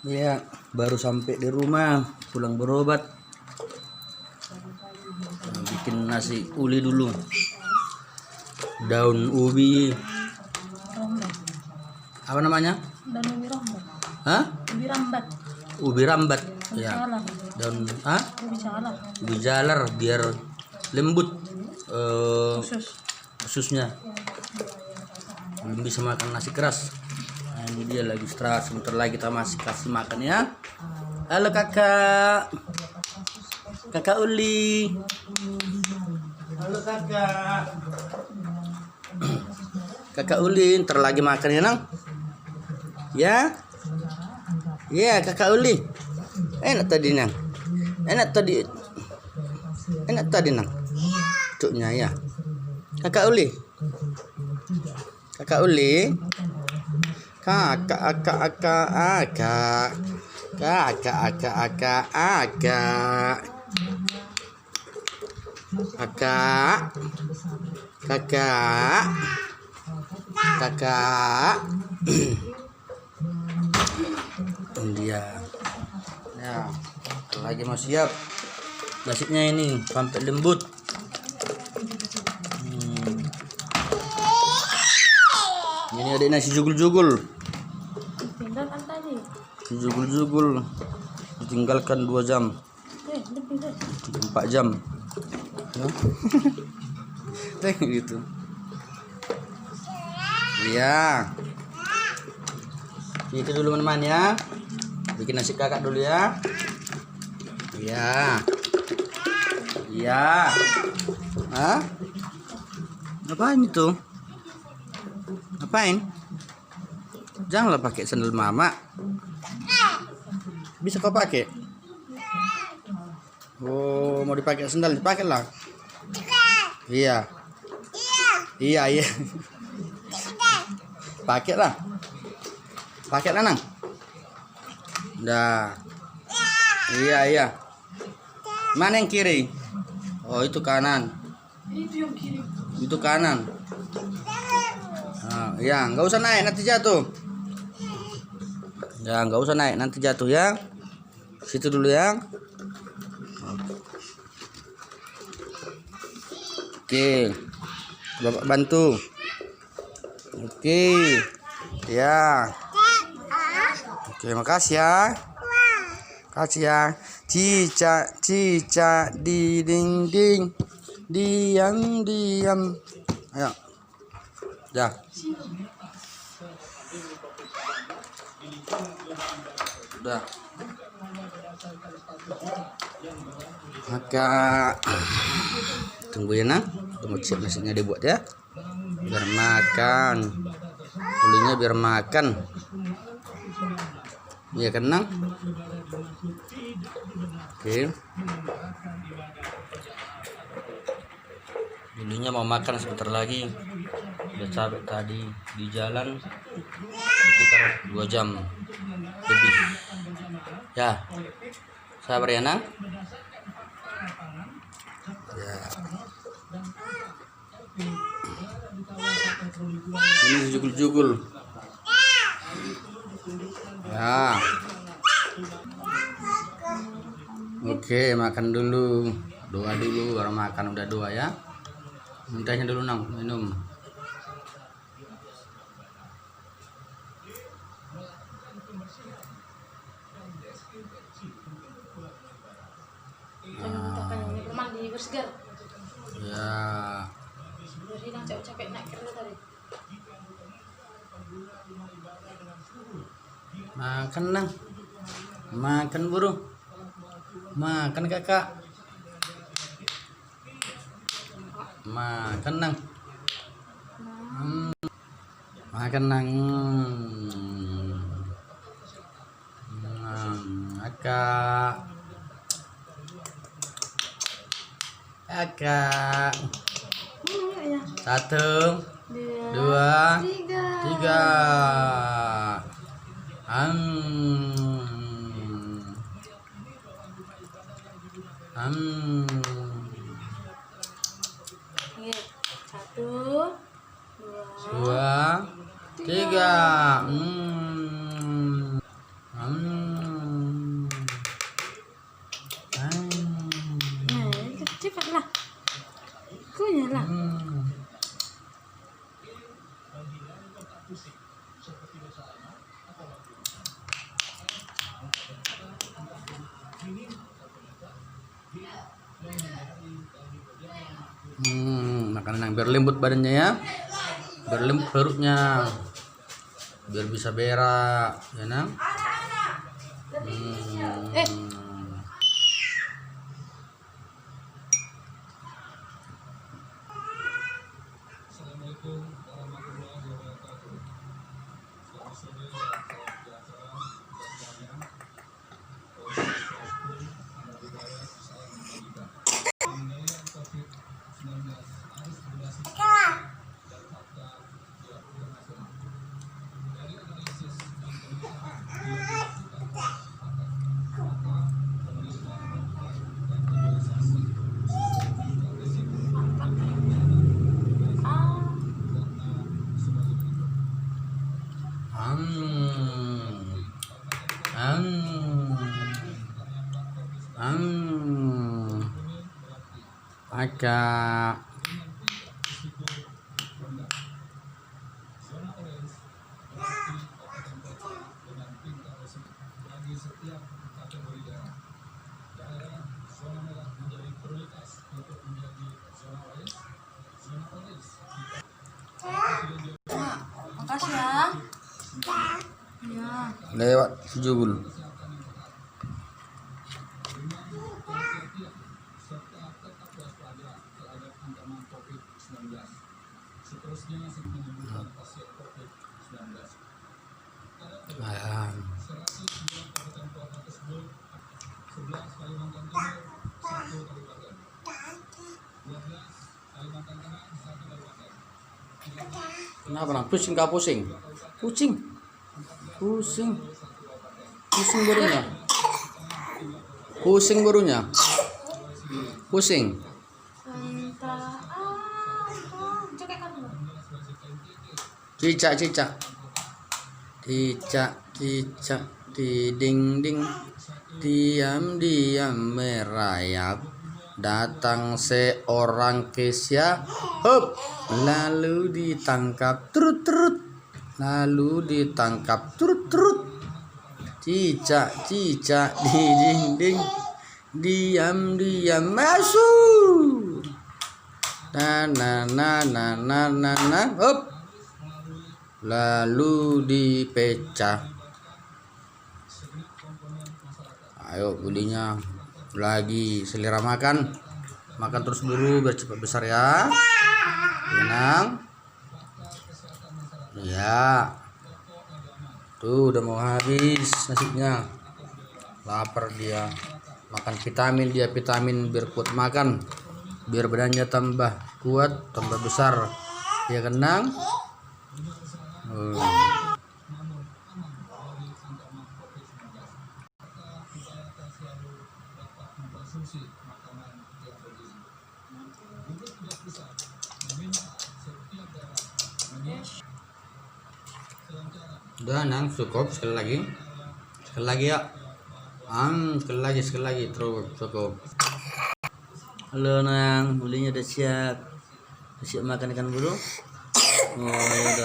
Ya, baru sampai di rumah, pulang berobat. Bikin nasi uli dulu. Daun ubi. Apa namanya? Daun ubi rambat. Hah? Ubi rambat. Ubi rambat. Ubi Ya. jalar. Daun Ubi jalar. ubi jalar biar lembut Usus. ususnya. Belum bisa makan nasi keras. Nah, ini dia lagi istirahat, sebentar lagi kita masih kasih makan ya. Halo kakak Uli. Halo kakak Uli, ntar lagi makan ya nang ya. Ya kakak Uli, enak tadi nang, enak tadi nang cuknya ya. Kakak Uli, kakak dia ya. Lagi mau siap nasinya ini sampai lembut. Ini ada nasi jugul-jugul. Pindahkan tadi. Jugul-jugul ditinggalkan 2 jam, Lebih deh. 4 jam ya. Gitu iya. Itu dulu teman-teman ya, bikin nasi kakak dulu ya. Iya iya. Hah? Ngapain itu? Ngapain? Janganlah pakai sandal mama. Bisa kau pakai? Oh, mau dipakai sandal, dipakailah. Iya. Iya. Pakailah nang. Dah. Iya. Mana yang kiri? Oh, itu kanan. Itu kanan. Nah, ya, nggak usah naik nanti jatuh. Ya, nggak usah naik nanti jatuh ya. Situ dulu ya. Oke. Bapak bantu. Oke. Ya. Oke, makasih ya. Kasih ya. Cica di dinding. Diam. Ayo. Ya. Udah. Maka tunggu ya nang. Tunggu siap nasinya dibuat ya. Biar makan. Ulinya biar makan. Iya kan nang? Oke. Ulinya mau makan sebentar lagi. Udah capek tadi di jalan sekitar 2 jam lebih. Ya. Sabar ya nang. Ya. Ini jugul-jugul. Ya. Oke, makan dulu. Doa dulu baru makan, udah doa ya. Mintanya dulu nang, minum. Ya. Makan nang. Makan burung. Makan kakak. Makan nang. Makan nang. Kakak. 1, 2, 3. Iya. 1, 2, 3. biar lembut badannya ya, biar lembut perutnya, biar bisa berak ya nang. Paca. Makasih ya. Ya. Lewat 70. Ayan. Kenapa nang? Pusing kah pusing? Pusing. Pusing. Pusing barunya. Pusing barunya. Pusing. Cicak cicak. Cicak cicak di ding ding. Diam diam merayap. Datang seorang Kesya, hop, lalu ditangkap trut trut, lalu ditangkap trut trut. Cicak cicak di dinding, diam diam masuk. Na na na na na na na, hop, lalu dipecah. Ayo bulinya. Lagi selera makan terus dulu biar cepat besar ya, tenang ya. Tuh udah mau habis nasinya, lapar dia, makan vitamin biar kuat makan, biar badannya tambah kuat tambah besar ya, kenang. Udah nang, cukup. Sekali lagi ya, sekali lagi terus cukup. Halo nang, bulinya udah siap makan ikan buru. Oh ya udah.